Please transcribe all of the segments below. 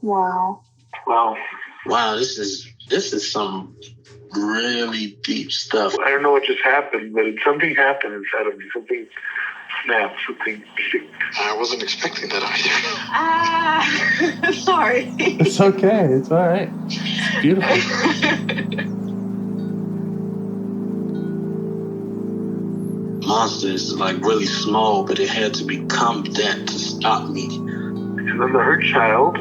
Wow. Wow, this is some really deep stuff. I don't know what just happened, but something happened inside of me. Something snapped. Something. I wasn't expecting that either. Sorry. It's okay. It's all right. It's beautiful. Monster is like really small, but it had to become that to stop me. And then the hurt child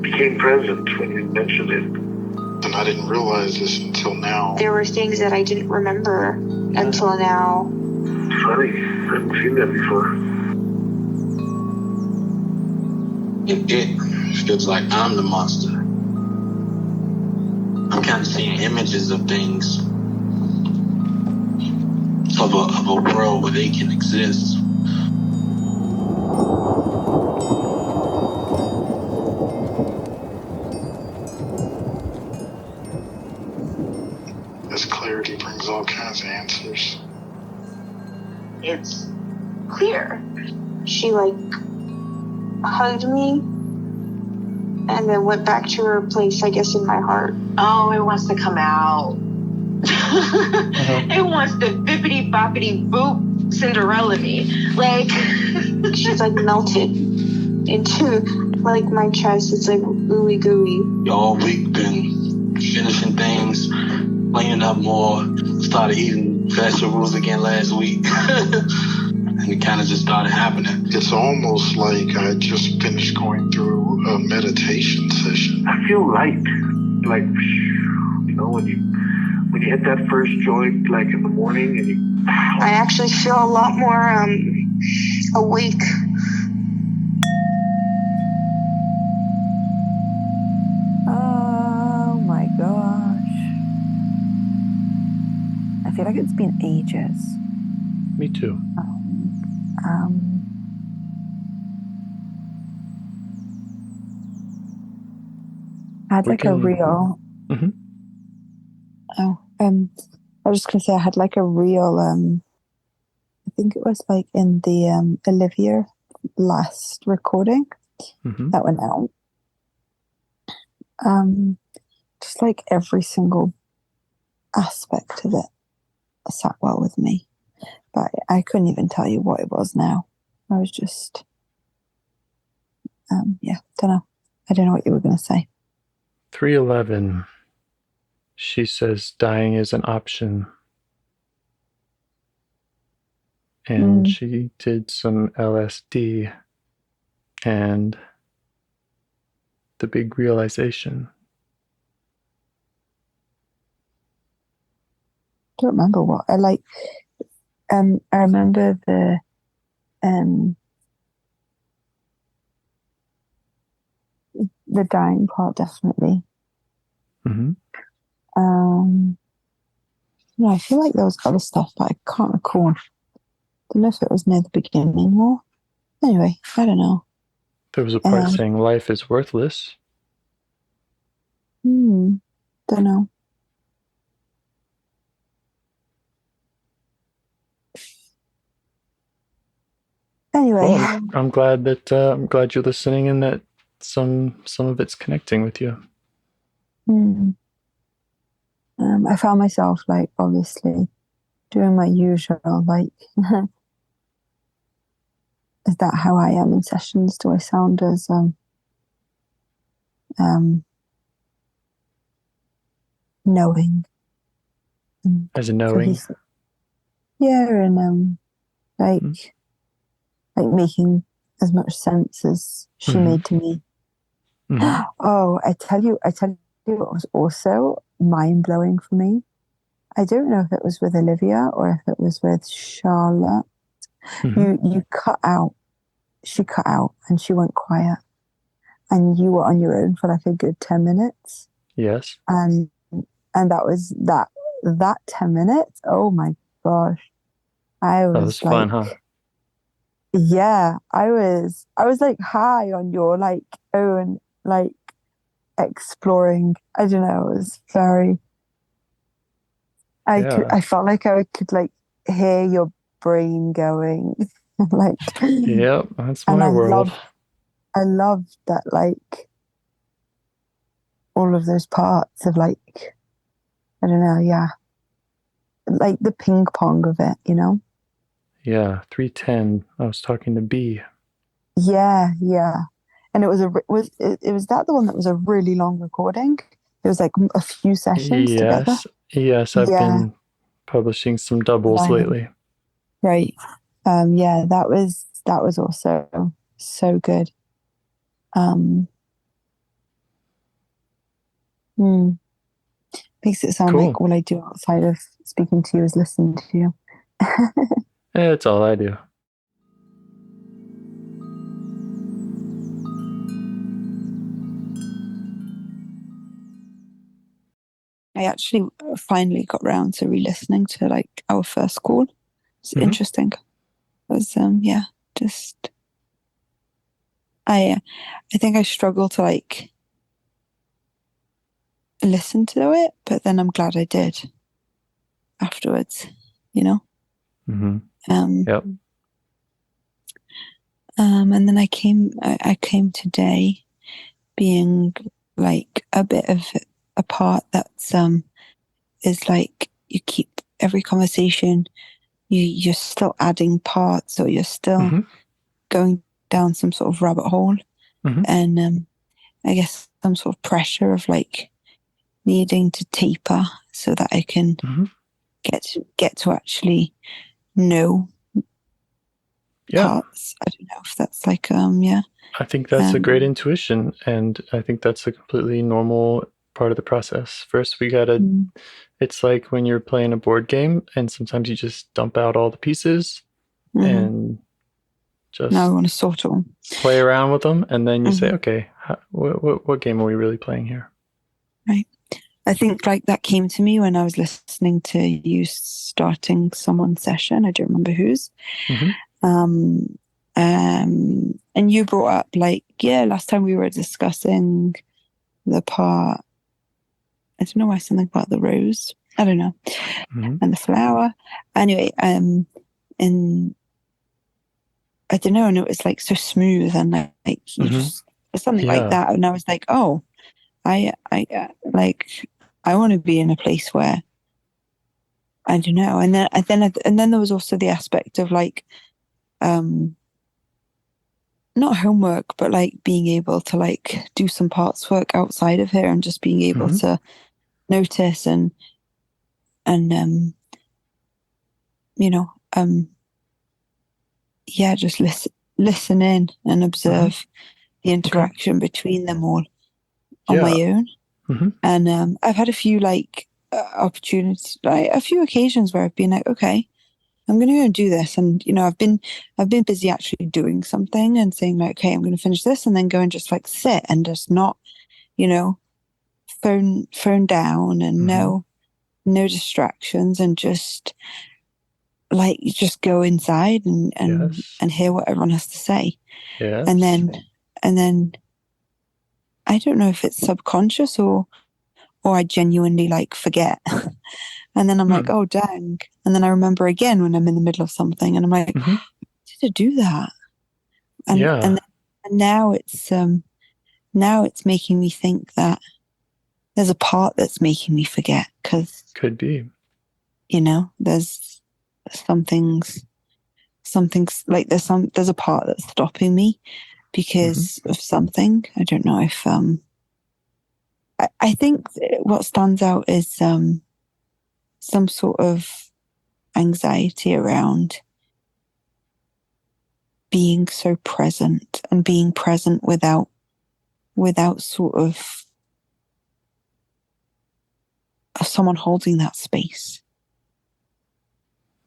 became present when you mentioned it. And I didn't realize this until now. There were things that I didn't remember until now. Funny. I haven't seen that before. It feels like I'm the monster. I'm kind of seeing images of things. Of a world where they can exist. This clarity brings all kinds of answers. It's clear. She hugged me and then went back to her place, I guess, in my heart. Oh, it wants to come out. It wants to bippity boppity boop Cinderella me. She's melted into my chest. It's ooey gooey. All week been finishing things, cleaning up more, started eating vegetables again last week. And it kind of just started happening. It's almost like I just finished going through a meditation session. I feel light. When you hit that first joint, in the morning, and I actually feel a lot more awake. Oh my gosh. I feel like it's been ages. Me too. I had a real... Mm-hmm. I was just going to say I had a real, I think it was in the Olivia last recording that went out. Just every single aspect of it sat well with me. But I couldn't even tell you what it was now. I was just, don't know. I don't know what you were going to say. 311. She says dying is an option. And she did some LSD and the big realization. I don't remember what. I remember the dying part, definitely. Mm-hmm. I feel like there was other stuff, but I can't recall. Don't know if it was near the beginning or... Anyway, I don't know. There was a part saying life is worthless. Don't know. Anyway, well, I'm glad you're listening and that some of it's connecting with you. I found myself obviously doing my usual is that how I am in sessions? Do I sound as knowing? As a knowing? Yeah, and making as much sense as she made to me. Oh, I tell you what was also mind-blowing for me. I don't know if it was with Olivia or if it was with Charlotte. You cut out. She cut out and she went quiet. And you were on your own for a good 10 minutes. Yes. And that was that 10 minutes. Oh my gosh. That was fun, huh? Yeah, I was high on your own exploring. I don't know, it was very... I felt like I could hear your brain going. Yep, that's my world. I loved that, like, all of those parts of, like, I don't know, yeah. Like the ping pong of it, you know? Yeah, 310. I was talking to B. Yeah, yeah. And it was that the one that was a really long recording? It was like a few sessions together. Yes, I've been publishing some doubles lately. Right. Yeah, that was also so good. Makes it sound Cool. like all I do outside of speaking to you is listen to you. It's all I do. I actually finally got round to re-listening to like our first call. It's interesting. It was just I think I struggle to like listen to it, but then I'm glad I did afterwards, you know? Yep. And then I came today being like a bit of a part that's is like you keep every conversation you're still adding parts, or you're still going down some sort of rabbit hole. And I guess some sort of pressure of like needing to taper so that I can get to actually know parts. I don't know if that's like I think that's a great intuition, and I think that's a completely normal part of the process. First, we gotta. It's like when you're playing a board game, and sometimes you just dump out all the pieces and just now I want to sort them, play around with them, and then you say, okay, what game are we really playing here? Right. I think like that came to me when I was listening to you starting someone's session. I don't remember whose. And you brought up like, last time we were discussing the part, I don't know why, something about the rose. I don't know. And the flower. Anyway, and I don't know, and it was like so smooth and like you just something like that. And I was like, oh, I want to be in a place where I don't know. And then there was also the aspect of like not homework, but like being able to like do some parts work outside of here and just being able to notice and just listen in and observe the interaction between them all on my own. And I've had a few like opportunities, like a few occasions where I've been like, okay, I'm going to go and do this. And, I've been busy actually doing something and saying like, okay, I'm going to finish this and then go and just like sit and just not, phone down and no distractions, and just like, you just go inside and hear what everyone has to say. And then I don't know if it's subconscious or I genuinely like forget. And then I'm like, oh, dang. And then I remember again when I'm in the middle of something and I'm like, did I do that? And now it's making me think that there's a part that's making me forget, because could be, there's something's like there's a part that's stopping me because of something. I don't know if I think what stands out is some sort of anxiety around being so present and being present without sort of someone holding that space.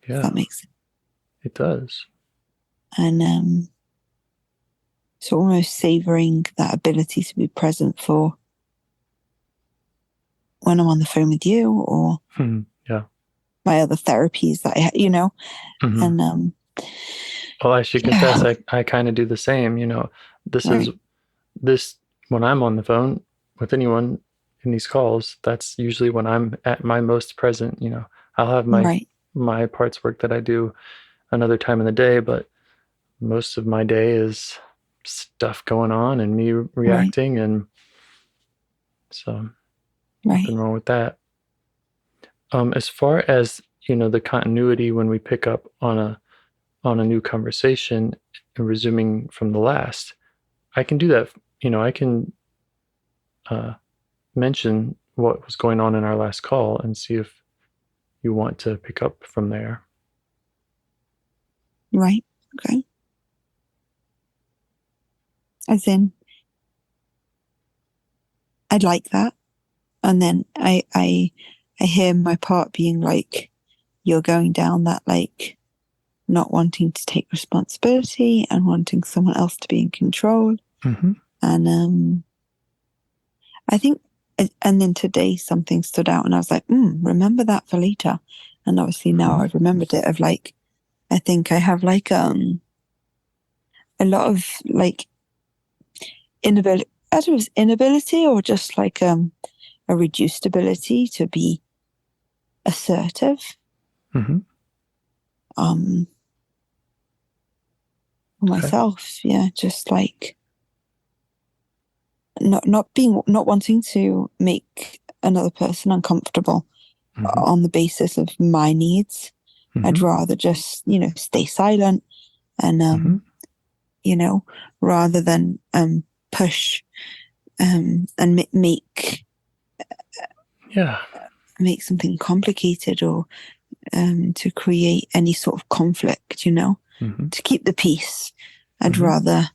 Yeah, if that makes sense. It does. And so almost savoring that ability to be present for when I'm on the phone with you, or my other therapies that and well, I should confess, I kind of do the same. This when I'm on the phone with anyone in these calls, that's usually when I'm at my most present. I'll have my parts work that I do another time in the day, but most of my day is stuff going on and me reacting, and so nothing wrong with that. As far as the continuity when we pick up on a new conversation and resuming from the last, I can do that. I can mention what was going on in our last call and see if you want to pick up from there. Right. Okay. As in, I'd like that. And then I hear my part being like, you're going down that like not wanting to take responsibility and wanting someone else to be in control. Mm-hmm. And I think, and then today something stood out and I was like, remember that for later. And obviously now I've remembered it of like, I think I have like a lot of like inability, I don't know if it's inability or just like a reduced ability to be assertive. Mm-hmm. For myself, just like not wanting to make another person uncomfortable on the basis of my needs. I'd rather just stay silent and rather than push and make something complicated or to create any sort of conflict, to keep the peace. I'd rather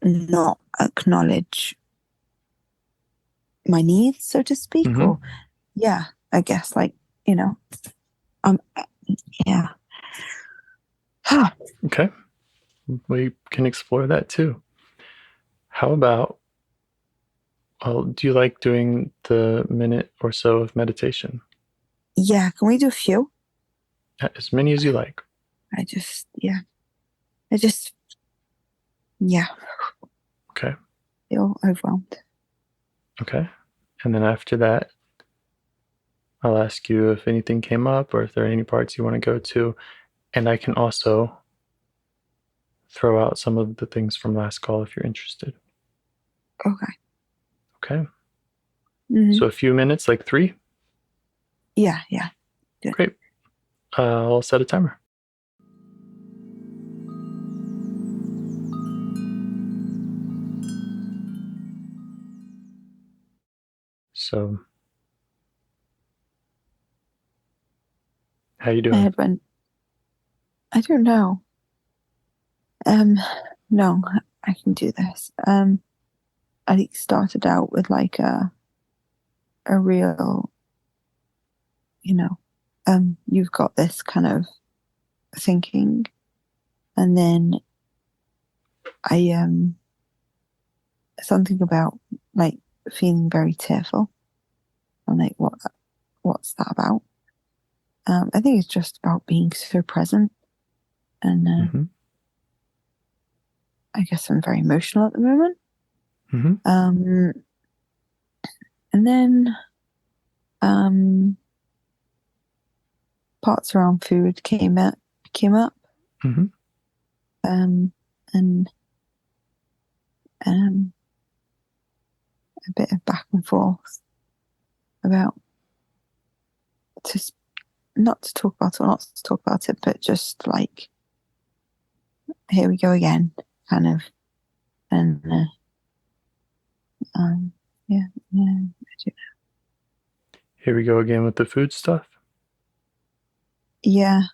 not acknowledge my needs, so to speak, or I guess like, Okay. We can explore that too. How about, do you like doing the minute or so of meditation? Yeah, can we do a few? As many as you like. Okay. Feel overwhelmed. Okay. And then after that, I'll ask you if anything came up or if there are any parts you want to go to. And I can also throw out some of the things from last call if you're interested. Okay. So a few minutes, like 3? Yeah. Good. Great. I'll set a timer. So, how you doing? I don't know. No, I can do this. I think started out with like a real, you've got this kind of thinking, and then I something about like feeling very tearful. I'm like, what's that about? I think it's just about being so present, and I guess I'm very emotional at the moment. And then parts around food came up. And a bit of back and forth about not to talk about it or not to talk about it, but just like, here we go again, kind of. And I do know. Here we go again with the food stuff. Yeah.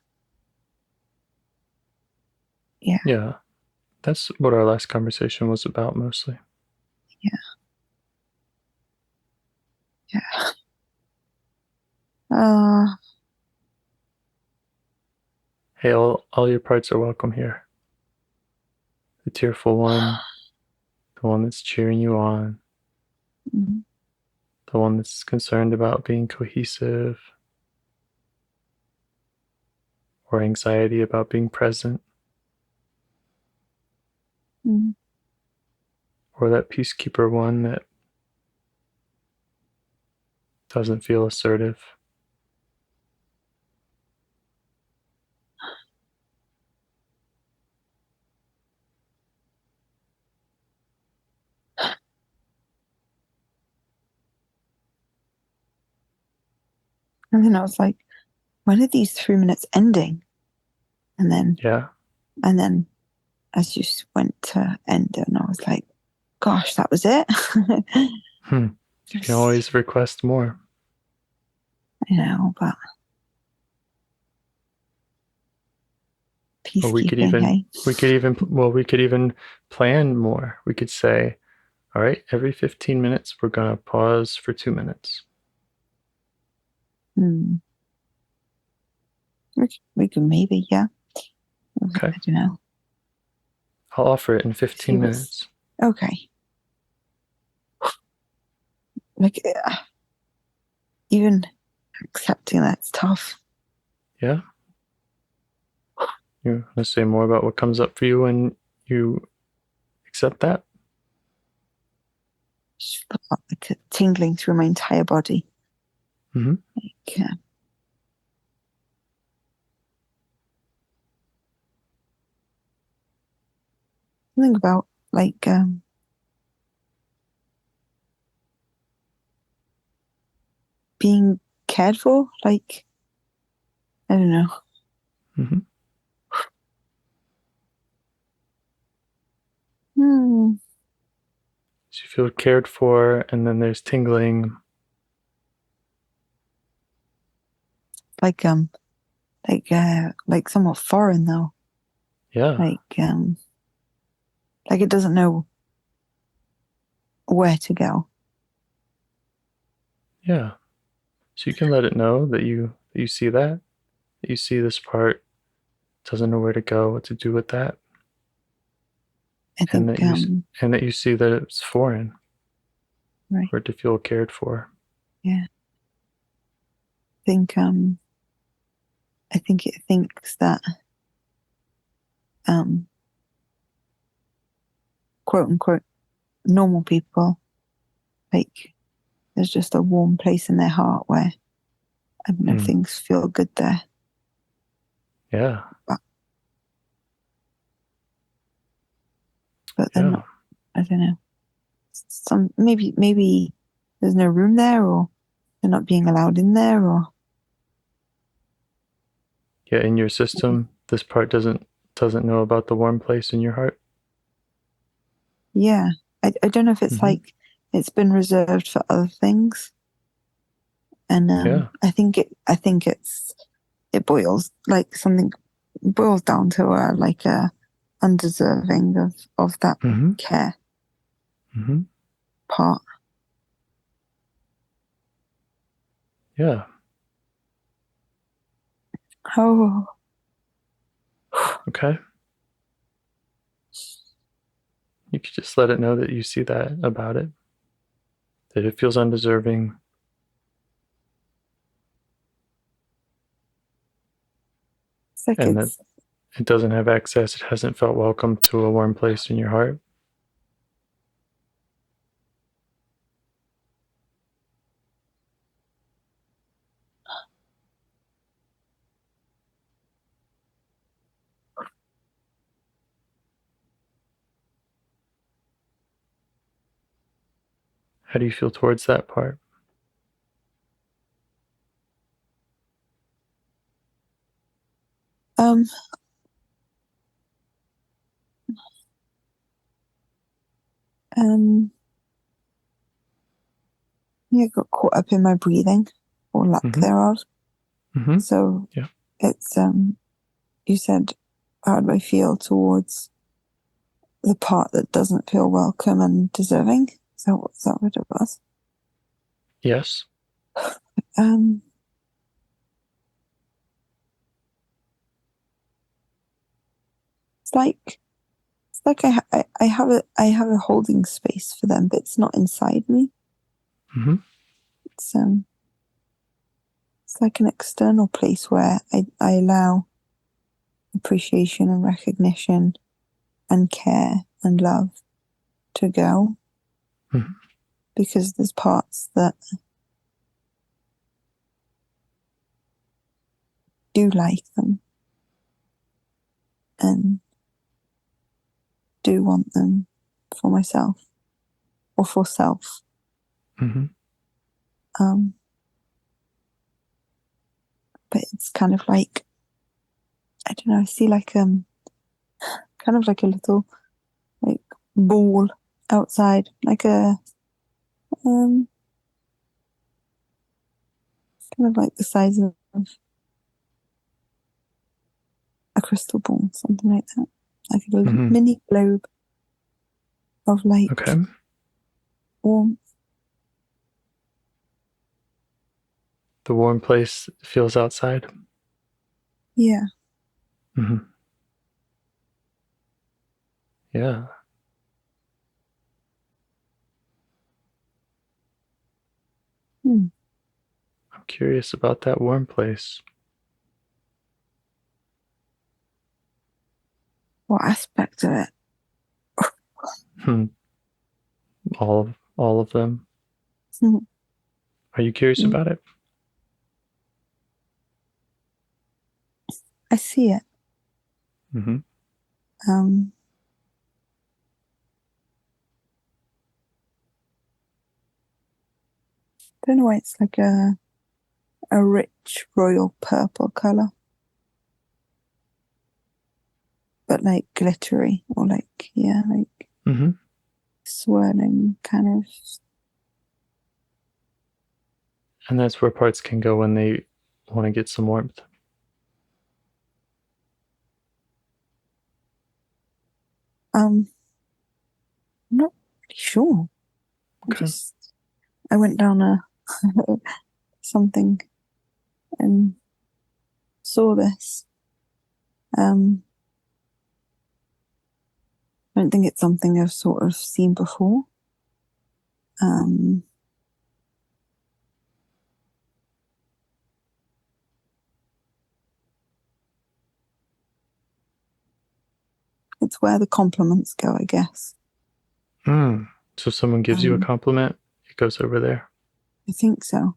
That's what our last conversation was about mostly. Hey, all your parts are welcome here. The tearful one, the one that's cheering you on, the one that's concerned about being cohesive, or anxiety about being present, or that peacekeeper one that doesn't feel assertive. And then I was like, when are these 3 minutes ending? And then as you went to end it, and I was like, gosh, that was it. You can always request more. I know, but peacekeeping, we could even plan more. We could say, all right, every 15 minutes, we're going to pause for 2 minutes. We could maybe, yeah. Okay. I don't know. I'll offer it in 15 minutes. Okay. Like, even accepting that's tough. Yeah. You want to say more about what comes up for you when you accept that? Just felt like a tingling through my entire body. Mm-hmm. Like, something about like being cared for. Like, I don't know. Mm-hmm. So you feel cared for, and then there's tingling. Like somewhat foreign though. Yeah. Like it doesn't know where to go. Yeah. So you can let it know that you see that you see this part doesn't know where to go, what to do with that. I think, and that you see that it's foreign, right? for it to feel cared for. Yeah. I think it thinks that, quote unquote, normal people, like, there's just a warm place in their heart where, I don't know, things feel good there. Yeah. But they're not, I don't know. Maybe there's no room there, or they're not being allowed in there, or. Yeah, in your system, this part doesn't know about the warm place in your heart. Yeah. I don't know if it's like it's been reserved for other things. And I think it boils down to a undeserving of that care part. Yeah. Oh. Okay. You could just let it know that you see that about it, that it feels undeserving. And that it doesn't have access, it hasn't felt welcome to a warm place in your heart. How do you feel towards that part? I got caught up in my breathing, or lack thereof. So it's you said, how do I feel towards the part that doesn't feel welcome and deserving? So is that what it was? Yes. It's like I have a holding space for them, but it's not inside me. It's like an external place where I allow appreciation and recognition and care and love to go, because there's parts that do like them and do want them for myself or for self. but it's kind of like, I don't know, I see like kind of like a little like ball outside, like a kind of like the size of a crystal ball, something like that, like a little mini globe of like warmth. The warm place feels outside. Yeah. Mm-hmm. Yeah. I'm curious about that warm place. What aspect of it? All of them. Are you curious about it? I see it. Mm-hmm. I don't know why it's like a rich royal purple color, but like glittery or like swirling kind of. And that's where parts can go when they want to get some warmth. I'm not really sure. Okay. I went down a something and saw this. I don't think it's something I've sort of seen before. It's where the compliments go, I guess. So someone gives you a compliment, it goes over there. I think so.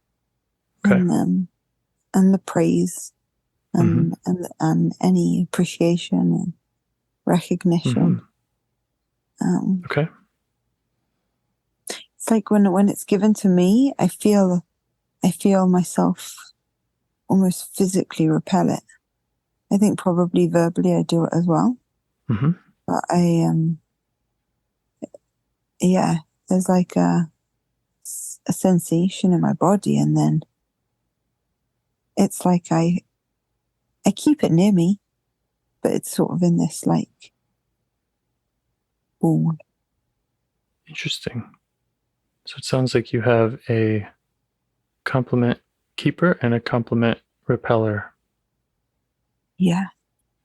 Okay. And the praise and any appreciation and recognition. Okay. It's like when it's given to me, I feel myself almost physically repel it. I think probably verbally I do it as well. But there's like a sensation in my body, and then it's like I keep it near me, but it's sort of in this like ball. Interesting. So it sounds like you have a compliment keeper and a compliment repeller. Yeah.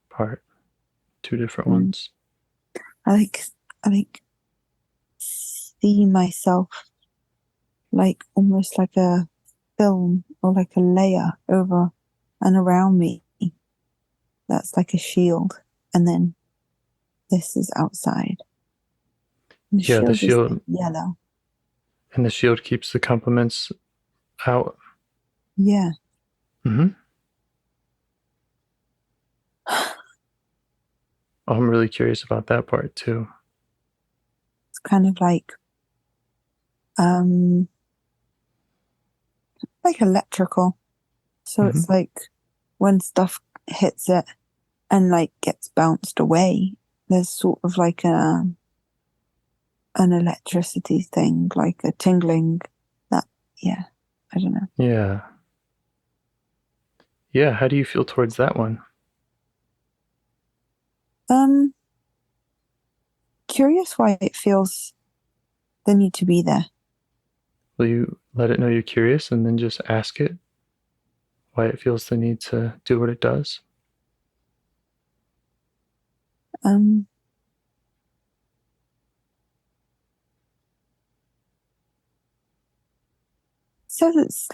Part. Two different ones. I see myself like almost like a film or like a layer over and around me. That's like a shield. And then this is outside. And the shield is yellow. And the shield keeps the compliments out. Yeah. I'm really curious about that part too. It's kind of like electrical. So it's like when stuff hits it and like gets bounced away, there's sort of like an electricity thing, like a tingling that, I don't know. Yeah, how do you feel towards that one? Curious why it feels the need to be there. Will you let it know you're curious and then just ask it why it feels the need to do what it does? So it's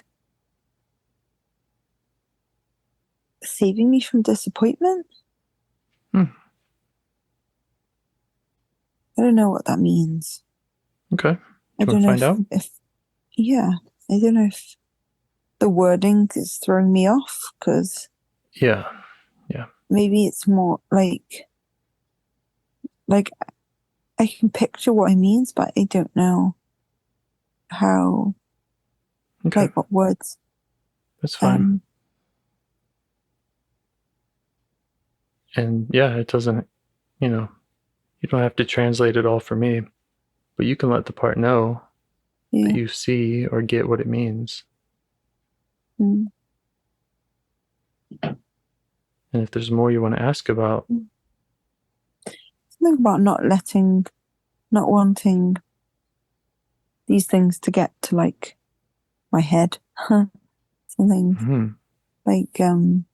saving me from disappointment. I don't know what that means. Okay. I don't know if I don't know if the wording is throwing me off, because maybe it's more like I can picture what it means, but I don't know how, like what words. That's fine. And yeah, it doesn't, you know, you don't have to translate it all for me, but you can let the part know that you see or get what it means. Mm. And if there's more you want to ask about, something about not wanting these things to get to like my head. Something like and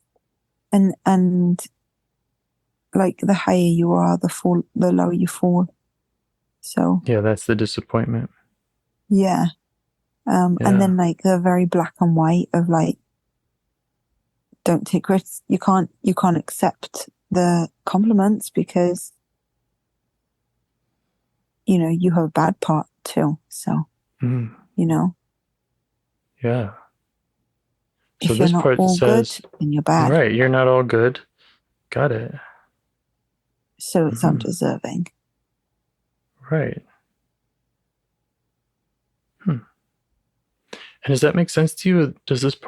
like the higher you are, the lower you fall. So yeah, that's the disappointment. Yeah. And then like the very black and white of like, don't take risks. You can't accept the compliments because, you know, you have a bad part too. So, you know. Yeah. So if you're this not part all says, good, then you're bad. Right, you're not all good. Got it. So it's undeserving. Right. And does that make sense to you? Does it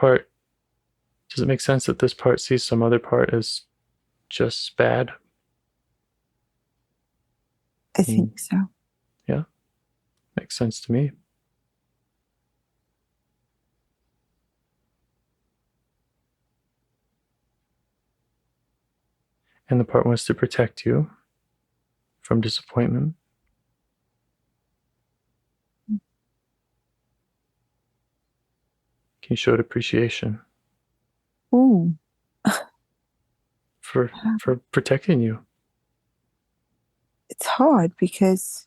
make sense that this part sees some other part as just bad? I think so. Yeah. Makes sense to me. And the part wants to protect you from disappointment. Can you show it appreciation? Ooh. For protecting you. It's hard because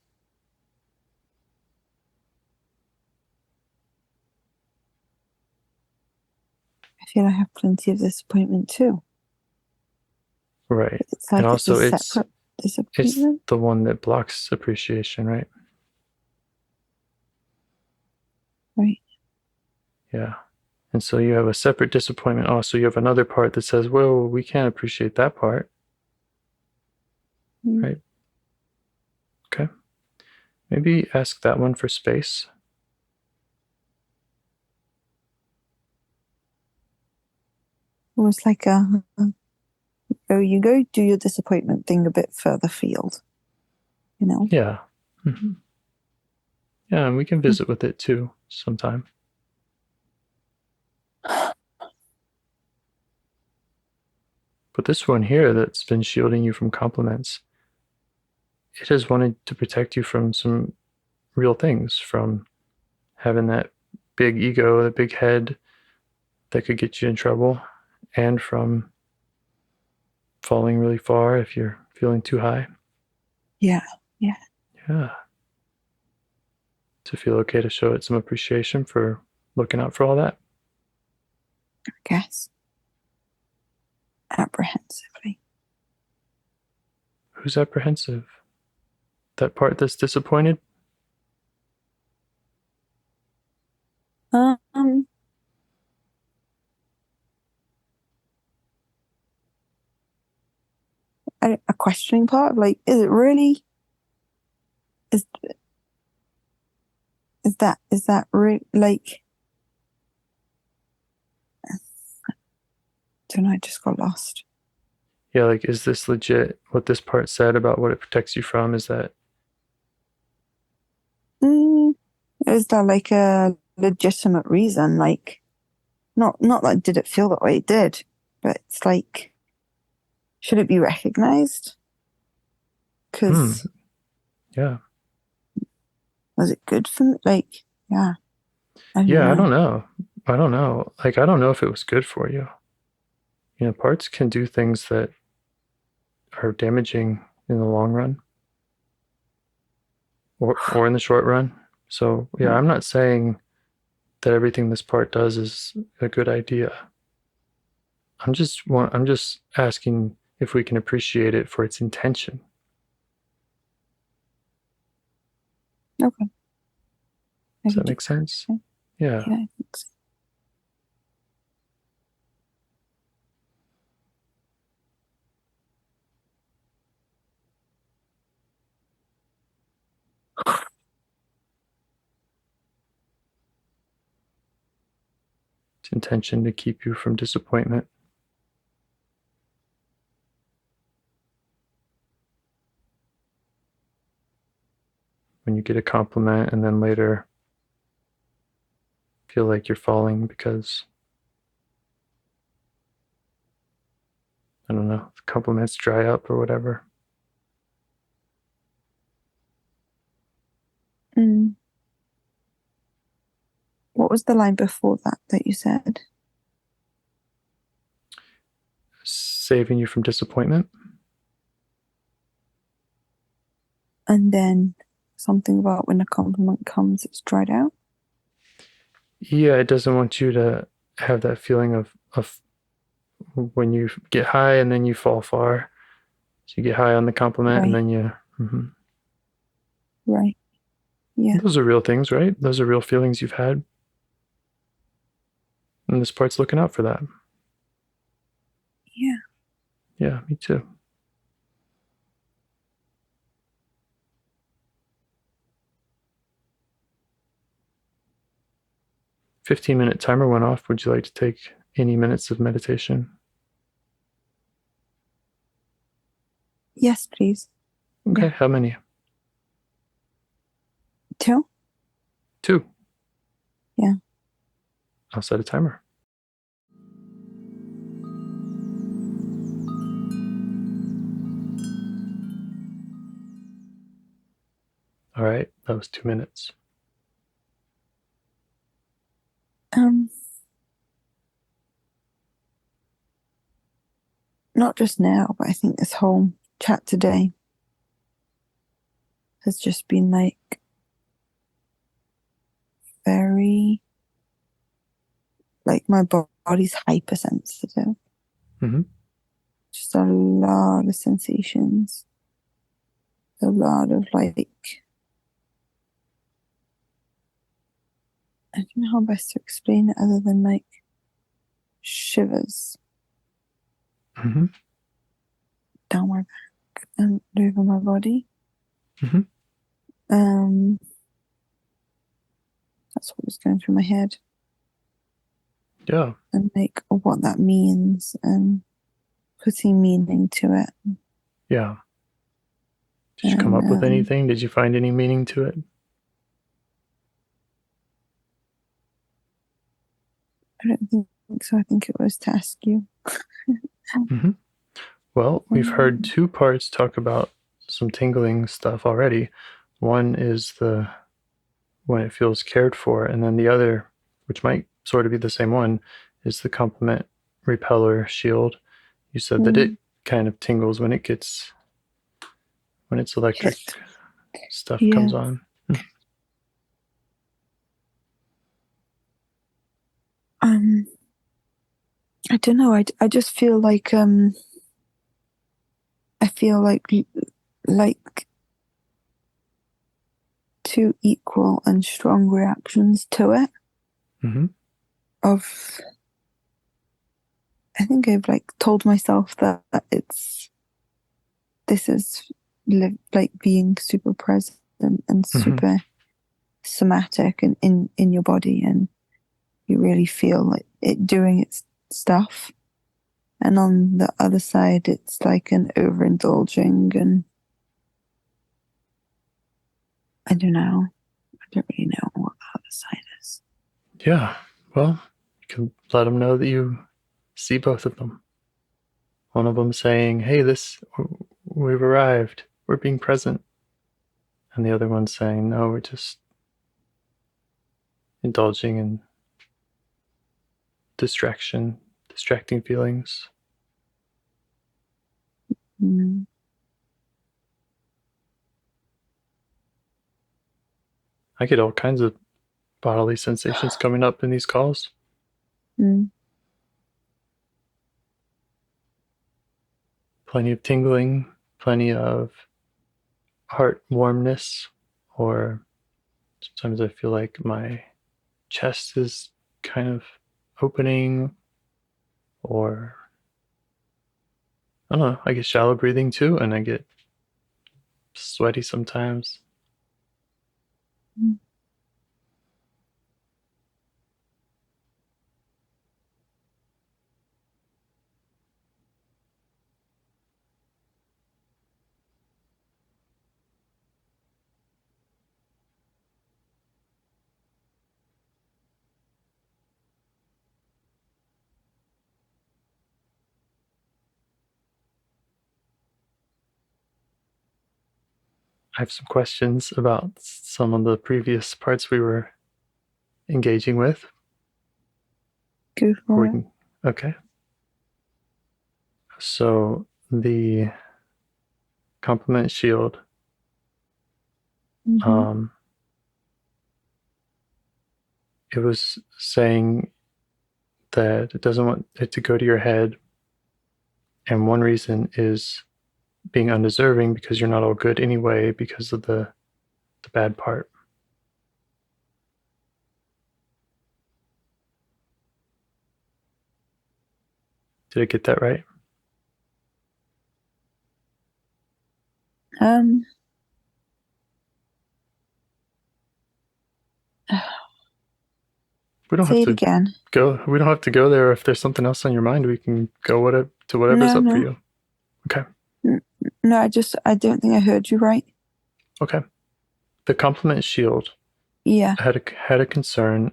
I feel I have plenty of disappointment too. Right. It's like and also it's a separate disappointment. It's the one that blocks appreciation, right? Right. Yeah. And so you have a separate disappointment. Also, you have another part that says, well, we can't appreciate that part. Right? Okay. Maybe ask that one for space. Almost like you go do your disappointment thing a bit further field, you know? Yeah. Yeah, and we can visit with it too sometime. But this one here that's been shielding you from compliments, it has wanted to protect you from some real things, from having that big ego, the big head that could get you in trouble, and from falling really far if you're feeling too high. Yeah. Yeah. To feel okay to show it some appreciation for looking out for all that. I guess. Apprehensively. Who's apprehensive? That part that's disappointed? A questioning part of like, is it really? Is that like? Don't know. I just got lost. Yeah, like, is this legit? What this part said about what it protects you from, is that? Is that like a legitimate reason? Like, not like did it feel that way? It did, but it's like, should it be recognized? Because yeah, was it good for me? Like, yeah. I don't know. Like, I don't know if it was good for you. You know, parts can do things that are damaging in the long run or in the short run. So, yeah, I'm not saying that everything this part does is a good idea. I'm just asking if we can appreciate it for its intention. Okay. Does that make sense? Yeah. Yeah, I think so. Its intention to keep you from disappointment. you get a compliment and then later feel like you're falling because, I don't know, compliments dry up or whatever. What was the line before that you said? Saving you from disappointment. And then something about when a compliment comes, it's dried out. Yeah, it doesn't want you to have that feeling of when you get high and then you fall far. So you get high on the compliment and then you. Right. Yeah. Those are real things, right? Those are real feelings you've had. And this part's looking out for that. Yeah. Yeah, me too. A 15-minute timer went off. Would you like to take any minutes of meditation? Yes, please. Okay, Yeah. how many? 2? 2. Yeah. I'll set a timer. All right, that was 2 minutes. Not just now, but I think this whole chat today has just been like very, like my body's hypersensitive. Just a lot of sensations, a lot of like, I don't know how best to explain it other than like shivers down my back and over my body. That's what was going through my head. Yeah. And like what that means and putting meaning to it. Yeah. Did you come up with anything? Did you find any meaning to it? I don't think so. I think it was to ask you. Well, we've heard 2 parts talk about some tingling stuff already. One is the when it feels cared for, and then the other, which might sort of be the same one, is the compliment repeller shield. You said that it kind of tingles when it's electric stuff comes on. I don't know. I just feel like I feel like 2 equal and strong reactions to it. Of, I think I've like told myself that this is like being super present and super somatic and in your body, and you really feel like it doing its stuff. And on the other side, it's like an overindulging, and I don't know. I don't really know what the other side is. Yeah. Well, you can let them know that you see both of them. One of them saying, hey, we've arrived. We're being present. And the other one saying, no, we're just indulging in distracting feelings. I get all kinds of bodily sensations coming up in these calls. Plenty of tingling, plenty of heart warmness, or sometimes I feel like my chest is kind of opening, or I don't know, I get shallow breathing too, and I get sweaty sometimes. have some questions about some of the previous parts we were engaging with. Go for it. Okay. So the complement shield. Mm-hmm. It was saying that it doesn't want it to go to your head, and one reason is being undeserving because you're not all good anyway because of the bad part. Did I get that right? We don't Say have it to again. We don't have to go there. If there's something else on your mind, we can go to whatever's up for you. Okay. No, I don't think I heard you right. Okay. The complement shield. Yeah. Had a concern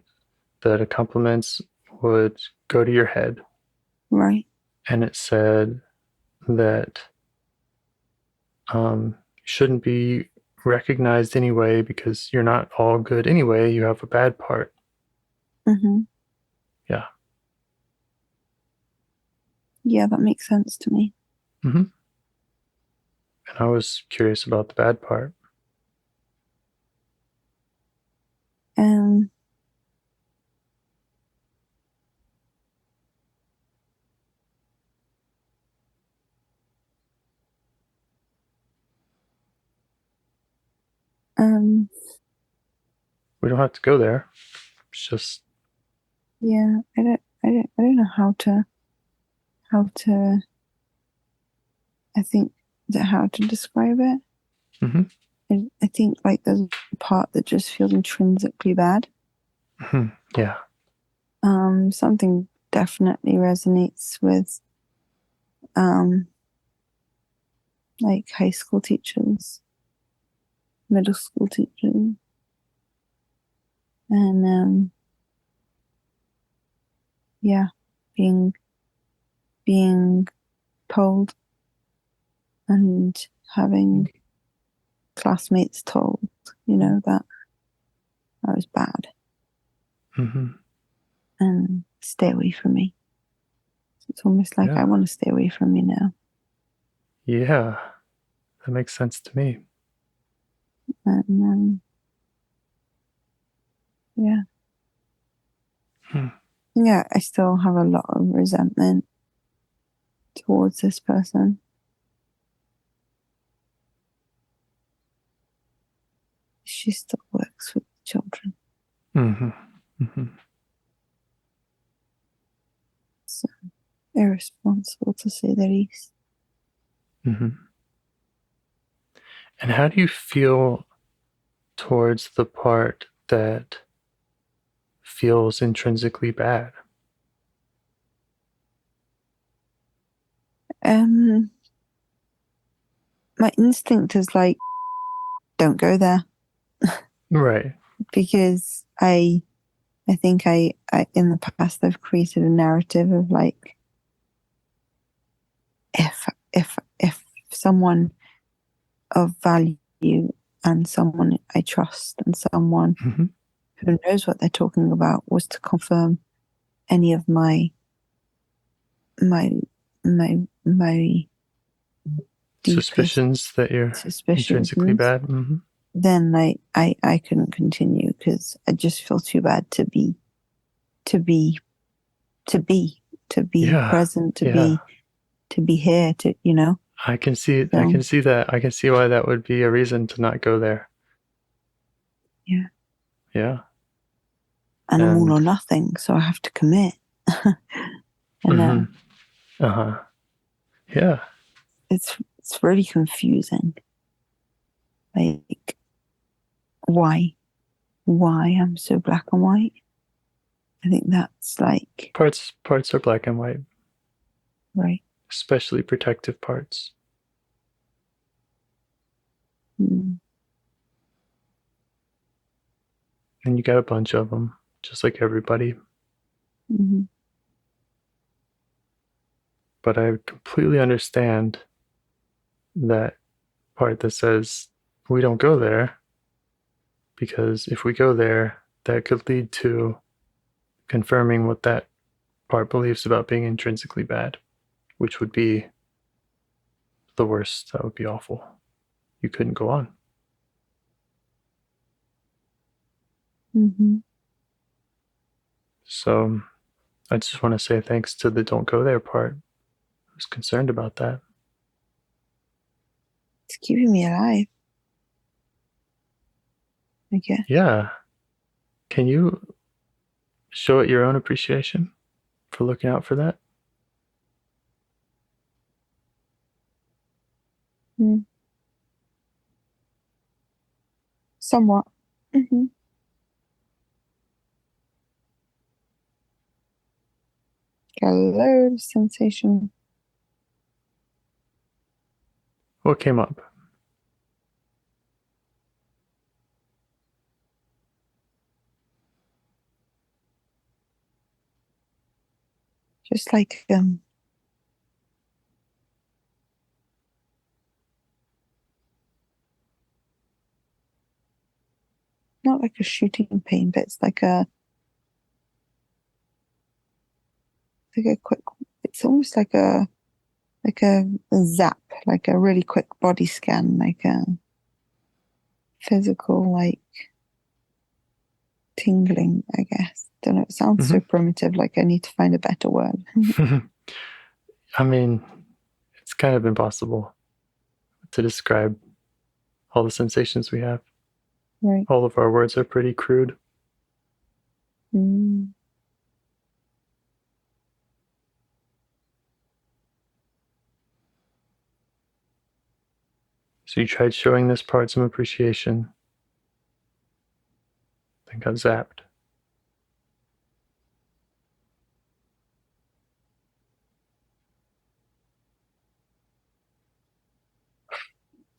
that a compliments would go to your head. Right. And it said that shouldn't be recognized anyway because you're not all good anyway. You have a bad part. Mm-hmm. Yeah. Yeah, that makes sense to me. Mm-hmm. And I was curious about the bad part. We don't have to go there. It's just. Yeah, I don't know how to. I think that how to describe it. Mm-hmm. I think like there's a part that just feels intrinsically bad. Mm-hmm. Yeah. Something definitely resonates with like high school teachers, middle school teachers, and yeah, being told and having classmates told, that I was bad. Mm-hmm. And stay away from me. So it's almost like I want to stay away from me now. Yeah, that makes sense to me. And yeah. Yeah, I still have a lot of resentment towards this person. She still works with children. Mm-hmm. Mm-hmm. So irresponsible, to say the least. Mm-hmm. And how do you feel towards the part that feels intrinsically bad? My instinct is like, don't go there. Right. Because I think I in the past I've created a narrative of like, if someone of value and someone I trust and someone who knows what they're talking about was to confirm any of my suspicions that you're intrinsically bad, then I couldn't continue because I just feel too bad to be present, to be here, I can see it. So, I can see that. I can see why that would be a reason to not go there. Yeah. Yeah. And I'm all or nothing, so I have to commit. Yeah. It's really confusing. Like, why I'm so black and white? I think that's like parts are black and white. Right. Especially protective parts. Mm. And you got a bunch of them, just like everybody. Mm-hmm. But I completely understand that part that says we don't go there, because if we go there, that could lead to confirming what that part believes about being intrinsically bad, which would be the worst. That would be awful. You couldn't go on. Mm-hmm. So I just want to say thanks to the don't go there part. I was concerned about that. It's keeping me alive, I guess. Yeah. Can you show it your own appreciation for looking out for that? Somewhat. Mm-hmm. Got a load of sensation. What came up? Just like not like a shooting pain, but it's like a quick. It's almost like a zap, like a really quick body scan, like a physical like tingling. I guess. Don't know. It sounds so primitive. Like I need to find a better word. I mean, it's kind of impossible to describe all the sensations we have. Right. All of our words are pretty crude. Mm. So you tried showing this part some appreciation, then got zapped.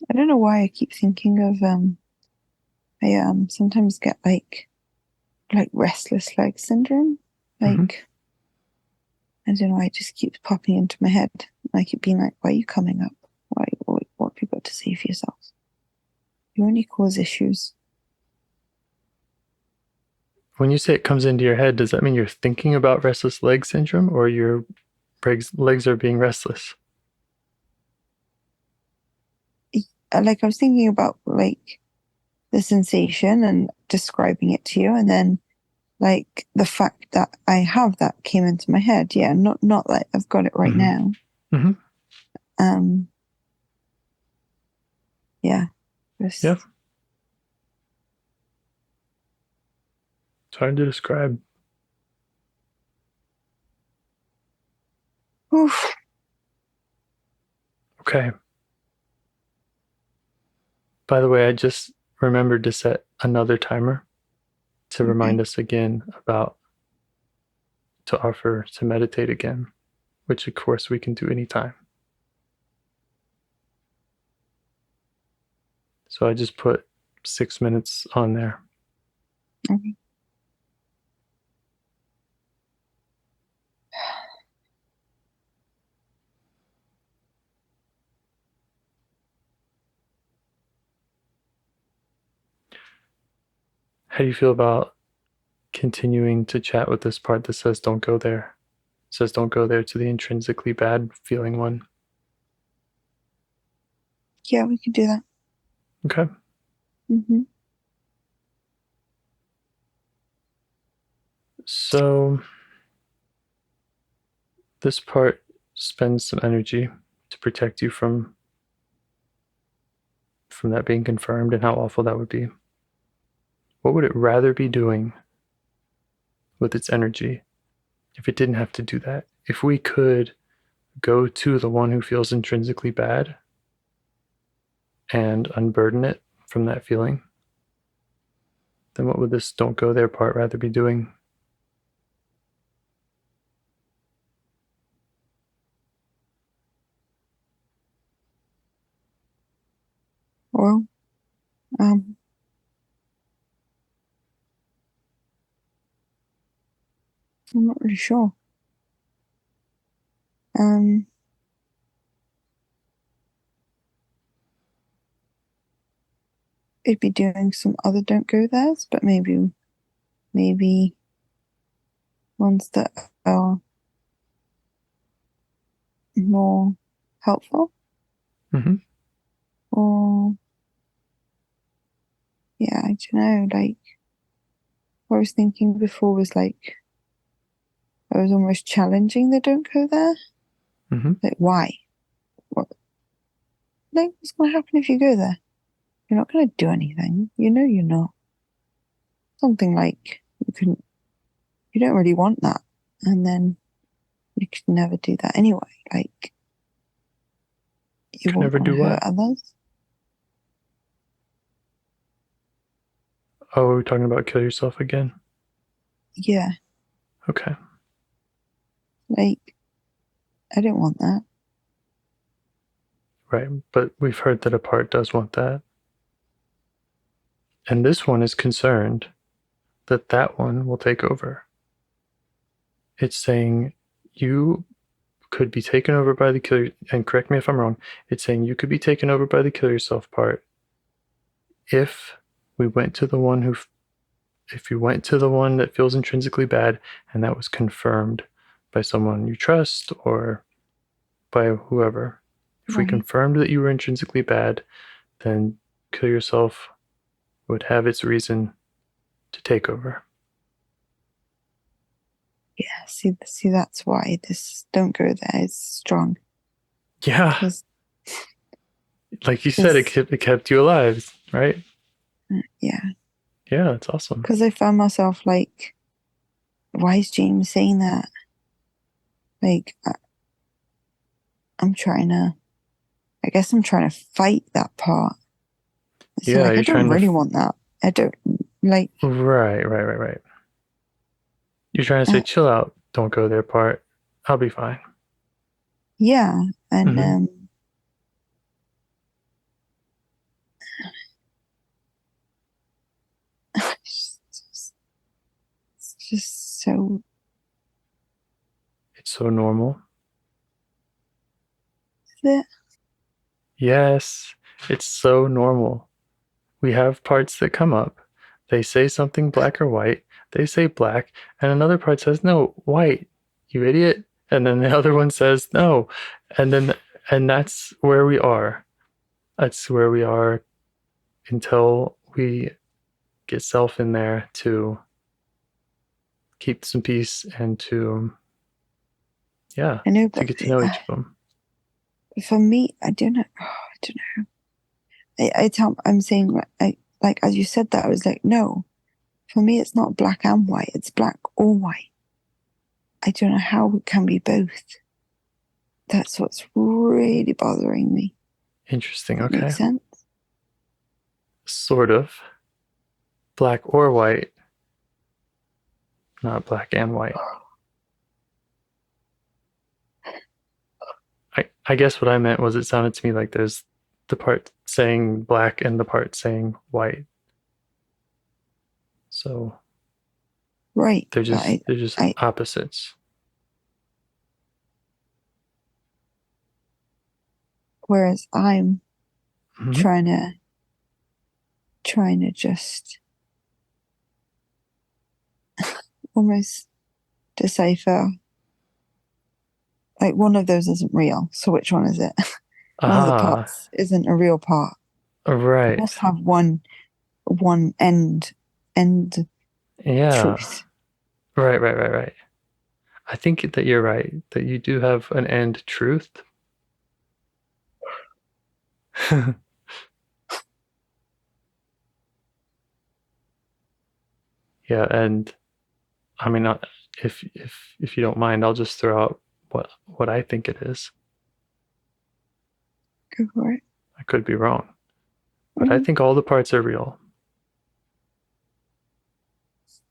I don't know why I keep thinking of I sometimes get like restless leg syndrome. Like I don't know, it just keeps popping into my head. I keep being like, why are you coming up? What have you got to say for yourself? You only cause issues. When you say it comes into your head, does that mean you're thinking about restless leg syndrome, or your legs are being restless? Like I was thinking about like the sensation and describing it to you, and then like the fact that I have that came into my head. Yeah, not like I've got it right now. Yeah. Just, yeah. It's hard to describe. Oof. Okay. By the way, I just remembered to set another timer to remind us again about to offer to meditate again, which of course we can do anytime. So I just put 6 minutes on there. Okay. How do you feel about continuing to chat with this part that says don't go there? It says don't go there to the intrinsically bad feeling one. Yeah, we could do that. Okay. So this part spends some energy to protect you from that being confirmed and how awful that would be. What would it rather be doing with its energy if it didn't have to do that? If we could go to the one who feels intrinsically bad and unburden it from that feeling, then what would this don't go there part rather be doing? Well, I'm not really sure. it'd be doing some other don't go there's, but maybe ones that are more helpful. Mm-hmm. Or yeah, I don't know, like what I was thinking before was like I was almost challenging the don't go there. Mm-hmm. Like why? What, like what's gonna happen if you go there? You're not gonna do anything. You know you're not. Something like you don't really want that. And then you could never do that anyway. Like you won't Never want to do hurt what? others. Oh, we're talking about kill yourself again? Yeah. Okay. Like I don't want that. Right. But we've heard that a part does want that. And this one is concerned that that one will take over. It's saying you could be taken over by the kill, and correct me if I'm wrong, it's saying you could be taken over by the kill yourself part if we went to the one who, if you went to the one that feels intrinsically bad and that was confirmed by someone you trust or by whoever. If we Right. confirmed that you were intrinsically bad, then kill yourself would have its reason to take over. Yeah, see that's why this don't go there is strong. Yeah. Because like you said, it kept you alive, right? Yeah. Yeah, that's awesome. Because I found myself like, why is James saying that? Like, I'm trying to, I guess I'm trying to fight that part. So Yeah, like, I you're don't trying really to want that. I don't like. Right. You're trying to say, chill out, don't go there part. I'll be fine. Yeah, and it's just so. It's so normal. Is it? Yes, it's so normal. We have parts that come up. They say something black or white. They say black, and another part says, no, white, you idiot. And then the other one says, no. And that's where we are. That's where we are until we get self in there to keep some peace and to, yeah, I know, to but get to know each of them. for me, I don't know. I don't know. I'm saying, like, as you said that, I was like, no, for me, it's not black and white. It's black or white. I don't know how it can be both. That's what's really bothering me. Interesting. That Okay. makes sense. Sort of. Black or white, not black and white. I guess what I meant was it sounded to me like there's the part saying black and the part saying white. So right. they're just opposites. Whereas I'm trying to just almost decipher. Like one of those isn't real, so which one is it? One of the parts isn't a real part. Right. It must have one end yeah. truth. Right. I think that you're right, that you do have an end truth. Yeah, and I mean, if you don't mind, I'll just throw out what I think it is. Go for it. I could be wrong, but I think all the parts are real.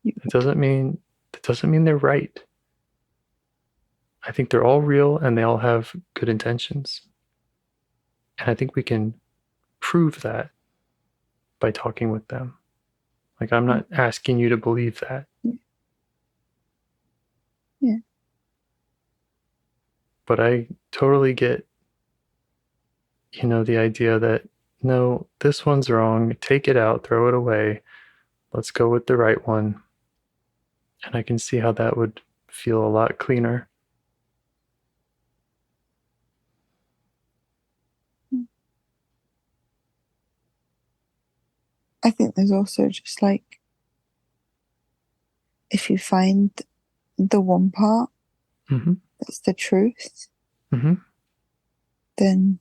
It doesn't mean they're right. I think they're all real and they all have good intentions. And I think we can prove that by talking with them. Like, I'm not asking you to believe that. Yeah. But I totally get, the idea that no, this one's wrong. Take it out, throw it away. Let's go with the right one. And I can see how that would feel a lot cleaner. I think there's also just like, if you find the one part that's the truth, then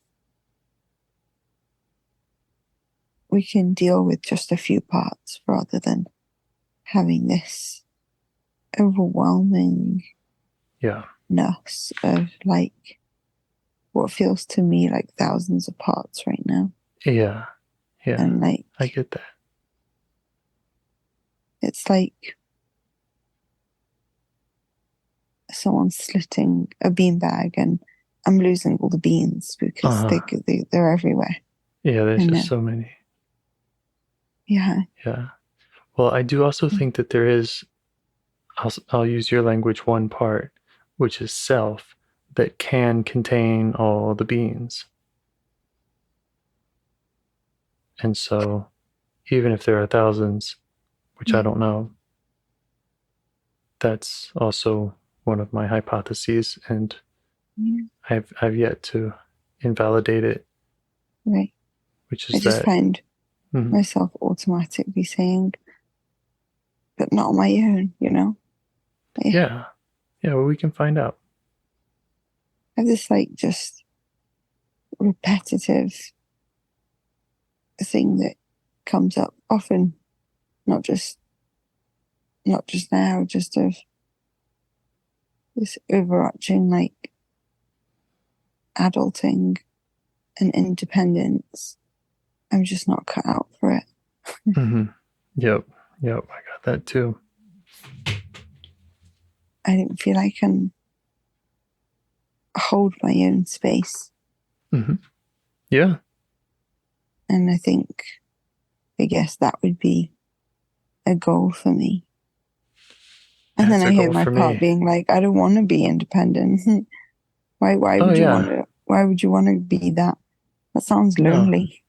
we can deal with just a few parts rather than having this overwhelmingness of like what feels to me like thousands of parts right now. Yeah. And like, I get that. It's like someone's slitting a beanbag and I'm losing all the beans because they're everywhere. Yeah, there's just so many. Yeah. Yeah. Well, I do also think that there is, I'll use your language, one part, which is self, that can contain all the beans. And so, even if there are thousands, which I don't know, that's also one of my hypotheses, and I've yet to invalidate it. Right. Which is I just find myself automatically saying, but not on my own, you know? Yeah. Well, we can find out. I have this like just repetitive thing that comes up often, not just now, just of this overarching like adulting and independence. I'm just not cut out for it. Yep, I got that too. I don't feel I can hold my own space. Yeah. And I guess that would be a goal for me. And then I hear my part being like, I don't want to be independent. Why would you want to? Why would you want to be that? That sounds lonely.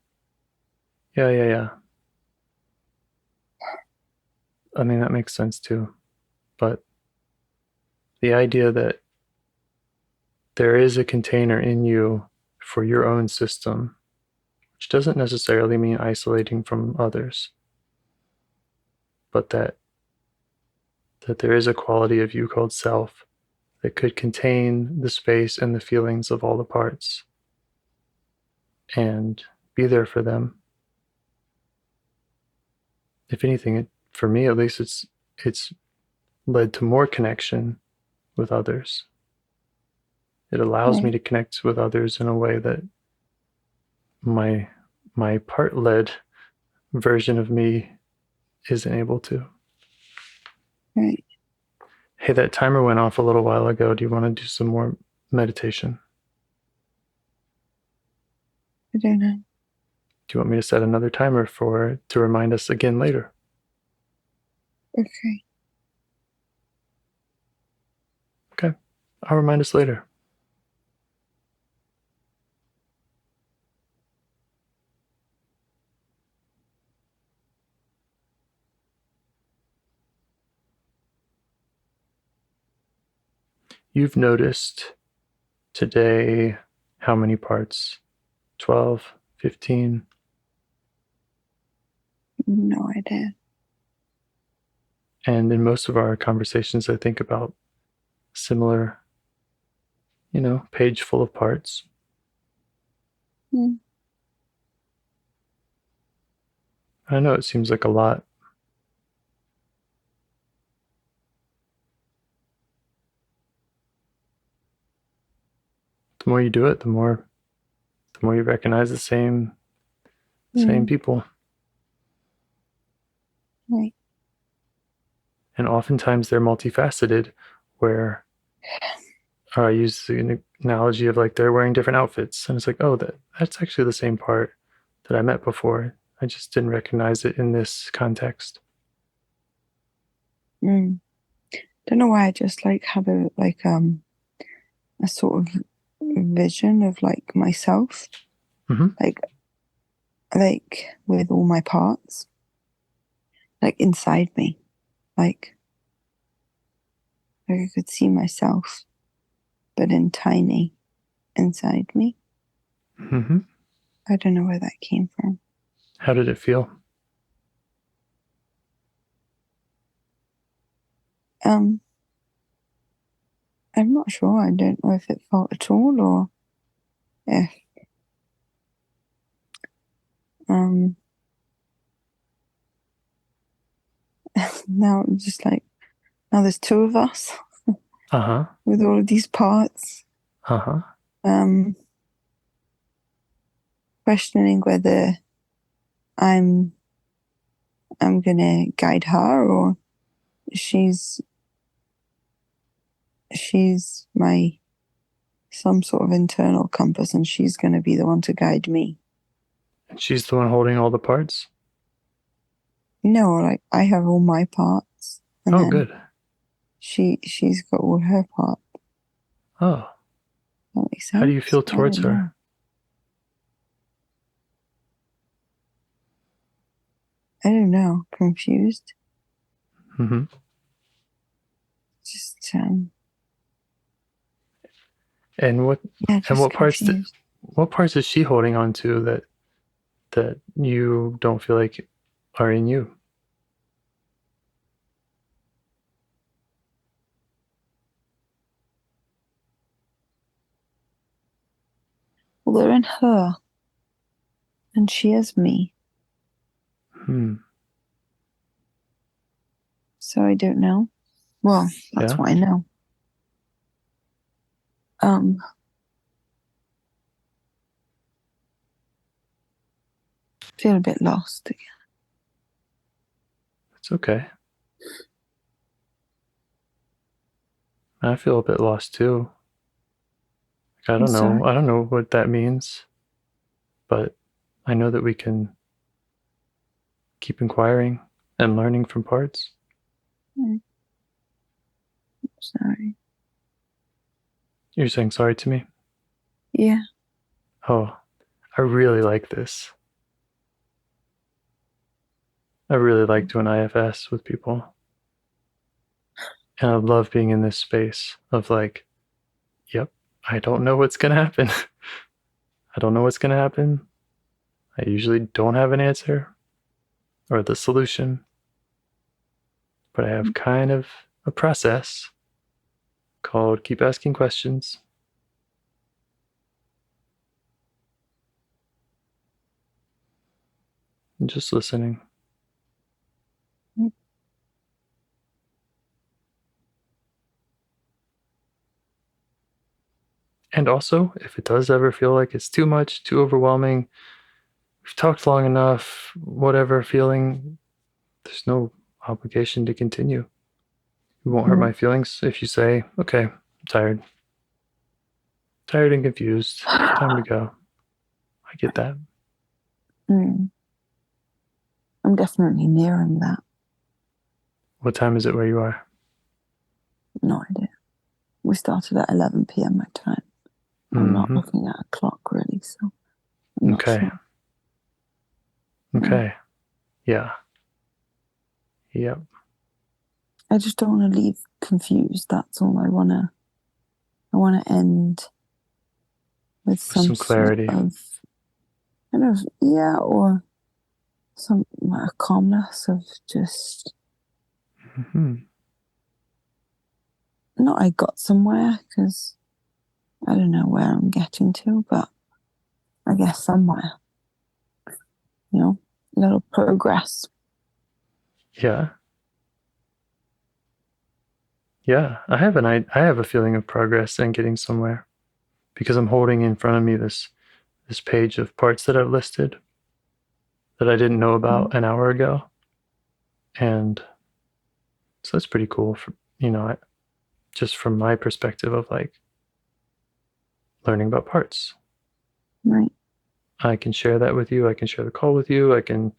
No. Yeah. I mean, that makes sense too. But the idea that there is a container in you for your own system, which doesn't necessarily mean isolating from others, but that there is a quality of you called self that could contain the space and the feelings of all the parts and be there for them. If anything, for me at least, it's led to more connection with others. It allows me to connect with others in a way that my part-led version of me isn't able to. Right. Hey, that timer went off a little while ago. Do you want to do some more meditation? I don't know. Do you want me to set another timer to remind us again later? Okay. Okay. I'll remind us later. You've noticed today how many parts? 12, 15? No idea. And in most of our conversations, I think about similar, page full of parts. I know it seems like a lot. The more you do it, the more you recognize the same people. Right. And oftentimes they're multifaceted, where I use the analogy of like they're wearing different outfits, and it's like, oh, that's actually the same part that I met before. I just didn't recognize it in this context. Don't know why I just like have a sort of vision of like myself, like like with all my parts, like inside me, like I could see myself, but in tiny inside me. Mm-hmm. I don't know where that came from. How did it feel? I'm not sure. I don't know if it felt at all or if now I'm just like, now there's two of us with all of these parts. Questioning whether I'm gonna guide her or she's my some sort of internal compass and she's gonna be the one to guide me. And she's the one holding all the parts? No, like I have all my parts. And oh, good. She's got all her parts. Oh. That makes sense. How do you feel towards her? I don't know. Confused. Mm-hmm. Just and what confused. what parts is she holding on to that you don't feel like are in you? Well, they're in her, and she is me. So I don't know. Well, that's what I know. Feel a bit lost again. It's okay. I feel a bit lost too. I don't know. I don't know what that means, but I know that we can keep inquiring and learning from parts. Sorry. You're saying sorry to me? Yeah. Oh, I really like this. I really like doing IFS with people. And I love being in this space of like, yep, I don't know what's going to happen. I don't know what's going to happen. I usually don't have an answer or the solution, but I have kind of a process called keep asking questions. And just listening. And also, if it does ever feel like it's too much, too overwhelming, we've talked long enough, whatever feeling, there's no obligation to continue. It won't hurt my feelings if you say, okay, I'm tired. Tired and confused. Time to go. I get that. I'm definitely nearing that. What time is it where you are? No idea. We started at 11 p.m. my time. I'm not looking at a clock really, so I'm not sure. Okay. Yeah. Yep. I just don't want to leave confused. That's all I want to end with some clarity. Sort of, kind of, yeah, or some calmness of just, not I got somewhere, because I don't know where I'm getting to, but I guess somewhere, a little progress. Yeah. Yeah, I have a feeling of progress and getting somewhere because I'm holding in front of me this page of parts that I've listed that I didn't know about an hour ago. And so that's pretty cool for, just from my perspective of like learning about parts. Right. I can share that with you. I can share the call with you. I can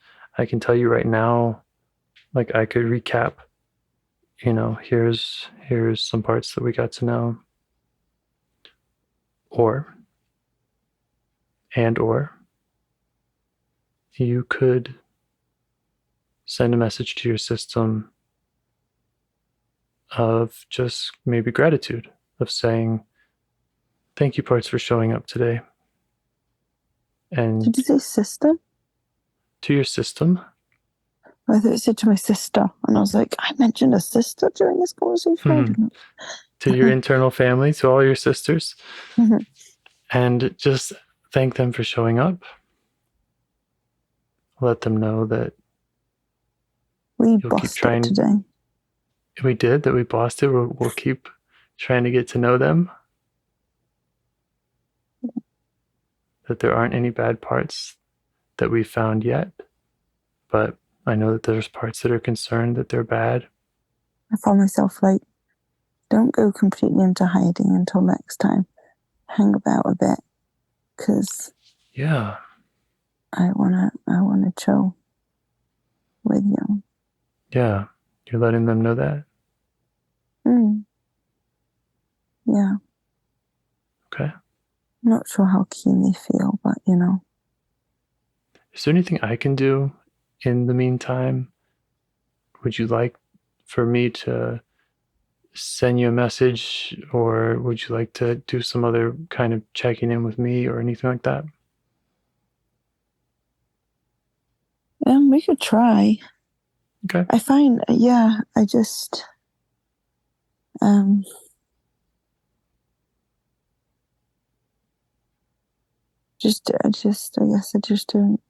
tell you right now, like I could recap, here's some parts that we got to know. Or you could send a message to your system of just maybe gratitude, of saying, thank you, parts, for showing up today. And did you say sister? To your system. I thought it said to my sister, and I was like, I mentioned a sister during this conversation. To your internal family, to all your sisters, Mhm. and just thank them for showing up. Let them know that We you'll keep bossed trying. it today. We did, that we bossed it. We'll keep trying to get to know them. That there aren't any bad parts that we've found yet. But I know that there's parts that are concerned that they're bad. I found myself like, don't go completely into hiding until next time. Hang about a bit, because Yeah, I wanna chill with you. yeah. You're letting them know that? Yeah. Okay. Not sure how keen they feel, but you know. Is there anything I can do in the meantime? Would you like for me to send you a message, or would you like to do some other kind of checking in with me or anything like that? We could try. Okay. I find, I just, I guess I just don't,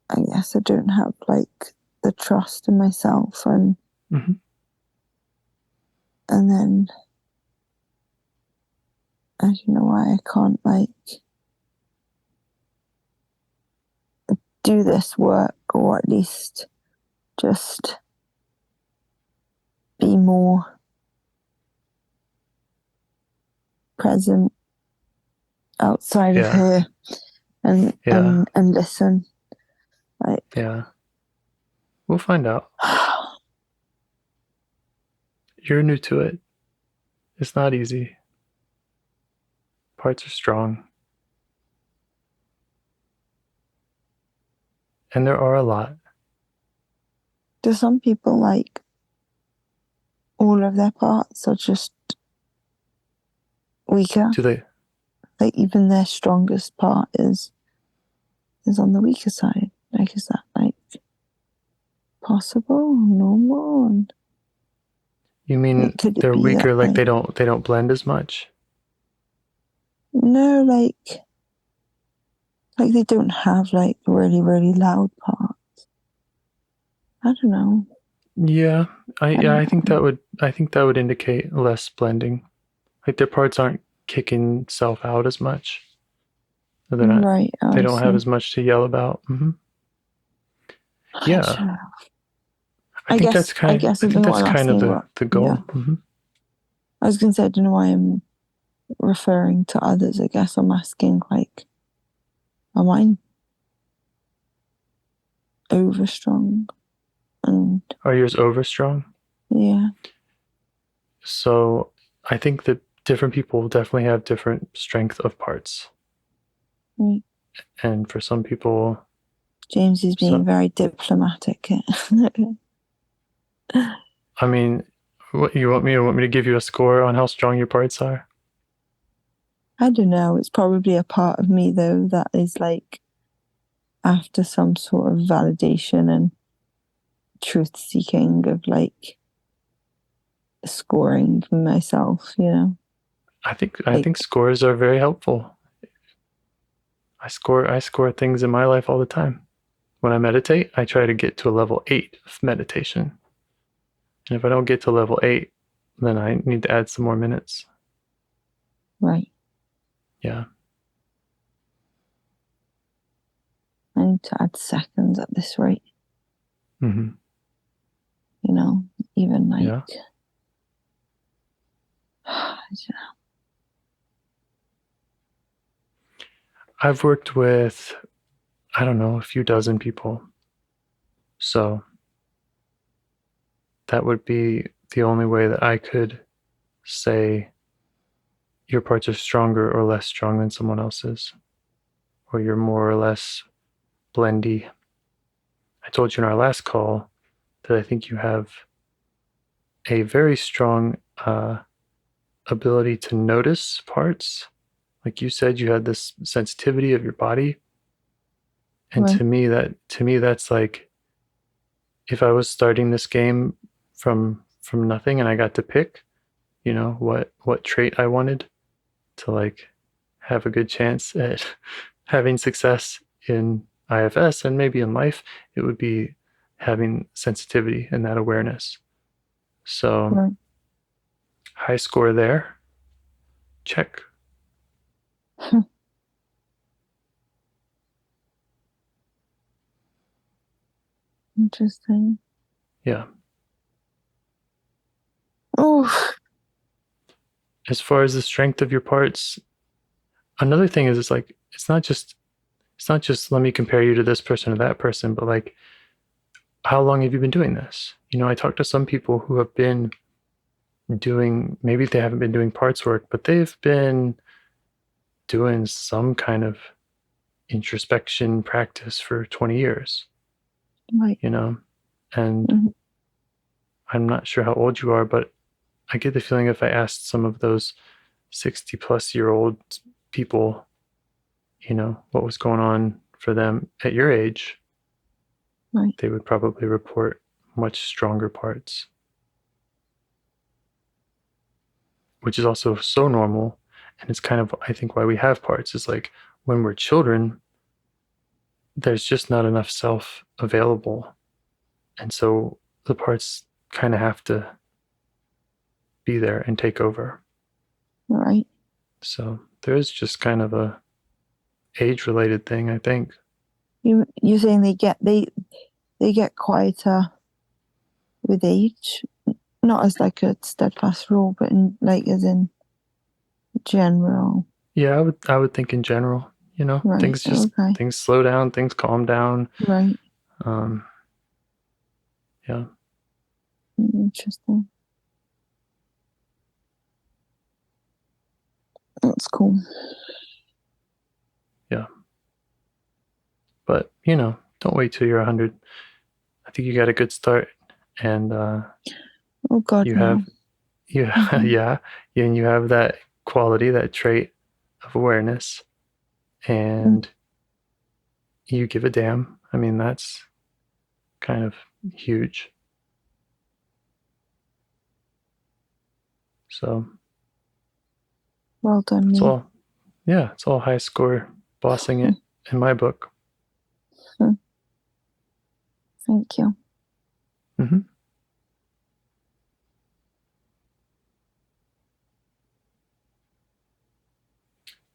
I guess I don't have like the trust in myself, and and then I don't know why I can't like do this work, or at least just be more present outside of her, and listen. Like, yeah, we'll find out. You're new to it. It's not easy. Parts are strong. And there are a lot. Do some people like all of their parts are just weaker? Do they? Like even their strongest part is on the weaker side. Like, is that like possible, normal? And you mean they're weaker, like they don't blend as much? No, like they don't have like really, really loud parts. I don't know. Yeah, I think that would indicate less blending. Like their parts aren't kicking self out as much. They're not. Right. They don't have as much to yell about. Yeah. I think that's kind of the goal. Yeah. I was going to say, I don't know why I'm referring to others. I guess I'm asking, like, am I over strong? And are yours over strong? Yeah. So I think that different people definitely have different strength of parts. Right. And for some people, James is being very diplomatic. I mean, what you want me to give you a score on how strong your parts are? I don't know. It's probably a part of me though that is like after some sort of validation and truth seeking of like scoring myself, you know. I think scores are very helpful. I score things in my life all the time. When I meditate, I try to get to a level 8 of meditation. And if I don't get to level 8, then I need to add some more minutes. Right. Yeah. I need to add seconds at this rate. Mm-hmm. You know, even like, yeah. I don't know. I've worked with, I don't know, a few dozen people. So that would be the only way that I could say your parts are stronger or less strong than someone else's. or you're more or less blendy. I told you in our last call that I think you have a very strong ability to notice parts. Like you said, you had this sensitivity of your body. And Right. to me that's like, if I was starting this game from nothing and I got to pick, you know, what trait I wanted to like have a good chance at having success in IFS and maybe in life, it would be having sensitivity and that awareness. So Right. high score there. Check. Interesting. Yeah. Oh. As far as the strength of your parts, another thing is, it's like, it's not just let me compare you to this person or that person, but like, how long have you been doing this? You know, I talked to some people who have been doing, maybe they haven't been doing parts work, but they've been doing some kind of introspection practice for 20 years, Right. you know? And Mm-hmm. I'm not sure how old you are, but I get the feeling if I asked some of those 60 plus year old people, you know, what was going on for them at your age, Right. they would probably report much stronger parts, which is also so normal. And it's kind of, I think, why we have parts is like, when we're children, there's just not enough self available. And so the parts kind of have to be there and take over. Right. So there is just kind of a age related thing, I think. You're saying they get quieter with age, not as like a steadfast rule, but in, like, as in general. Yeah, I would think in general, you know, Right. things slow down, things calm down. Right. Yeah. Interesting. That's cool. Yeah. But, you know, don't wait till you're 100. I think you got a good start, and Oh God, you no. have yeah, and you have that quality, that trait of awareness, and you give a damn. I mean, that's kind of huge. So Well done, it's me. all, yeah, it's all high score bossing it in my book. Thank you. Mm-hmm.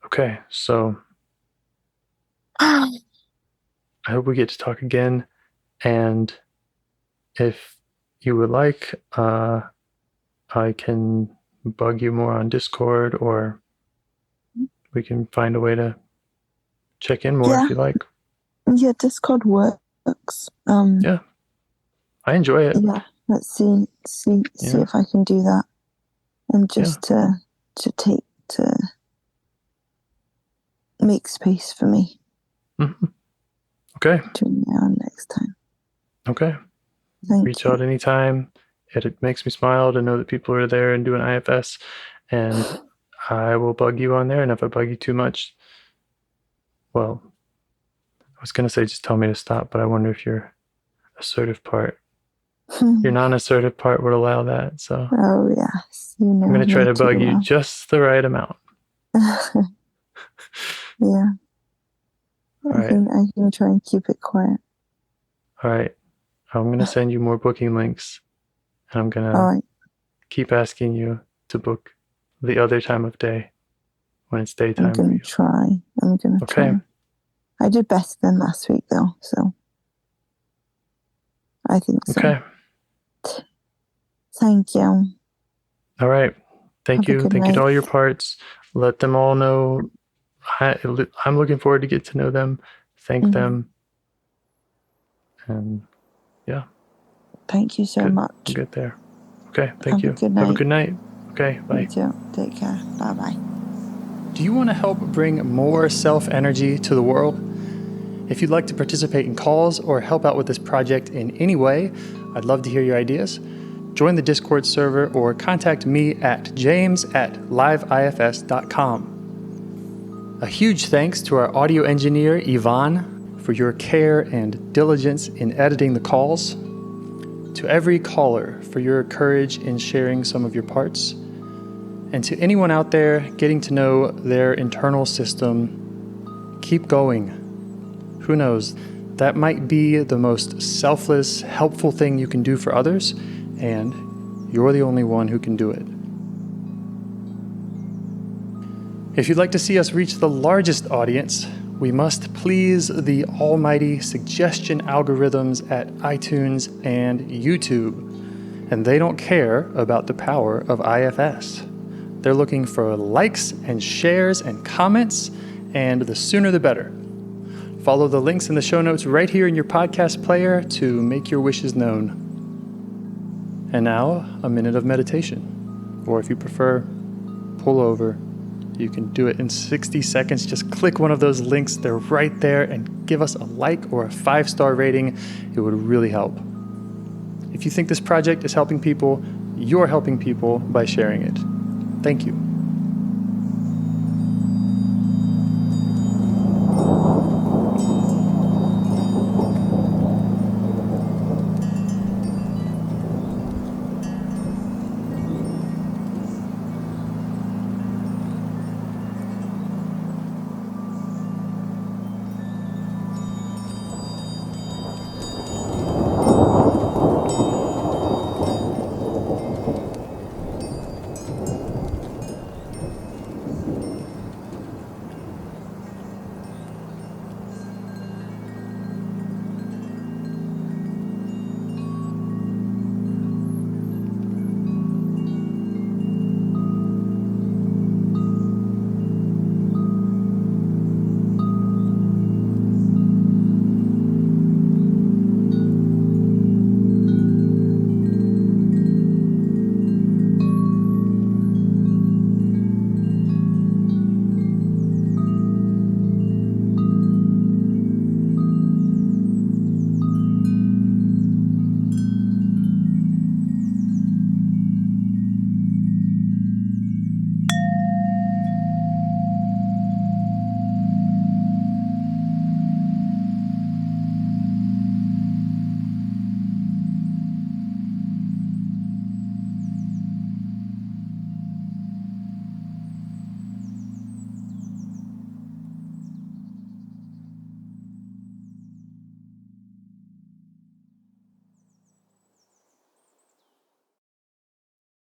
Okay, so I hope we get to talk again, and if you would like, I can bug you more on Discord, or we can find a way to check in more if you like. Yeah, Discord works. Yeah, I enjoy it. Yeah, let's see if I can do that, and just to make space for me. Mm-hmm. Okay. Between now and next time. Okay. Reach Thank out anytime. It makes me smile to know that people are there and doing IFS, and I will bug you on there. And if I bug you too much, well, I was going to say just tell me to stop, but I wonder if your assertive part, your non-assertive part would allow that. So Oh yes, you know. I'm going to try to bug you just the right amount. Yeah. All right. I can try and keep it quiet. All right. I'm going to send you more booking links, and I'm going to keep asking you to book the other time of day when it's daytime. I'm going to try. I'm going to try. I did better than last week, though, so I think so. Okay. Thank you. All right. Thank you. Thank you to all your parts. Let them all know. I'm looking forward to get to know them. Thank them. And yeah. Thank you so much. Good there. Okay. Thank you. Have a good night. Have a good night. Okay. Bye. You too. Take care. Bye-bye. Do you want to help bring more self-energy to the world? If you'd like to participate in calls or help out with this project in any way, I'd love to hear your ideas. Join the Discord server or contact me at james@liveifs.com. A huge thanks to our audio engineer, Yvonne, for your care and diligence in editing the calls. To every caller for your courage in sharing some of your parts. And to anyone out there getting to know their internal system, keep going. Who knows, that might be the most selfless, helpful thing you can do for others, and you're the only one who can do it. If you'd like to see us reach the largest audience, we must please the almighty suggestion algorithms at iTunes and YouTube. And they don't care about the power of IFS. They're looking for likes and shares and comments, and the sooner the better. Follow the links in the show notes right here in your podcast player to make your wishes known. And now, a minute of meditation. Or if you prefer, pull over. You can do it in 60 seconds. Just click one of those links. They're right there, and give us a like or a 5-star rating. It would really help. If you think this project is helping people, you're helping people by sharing it. Thank you.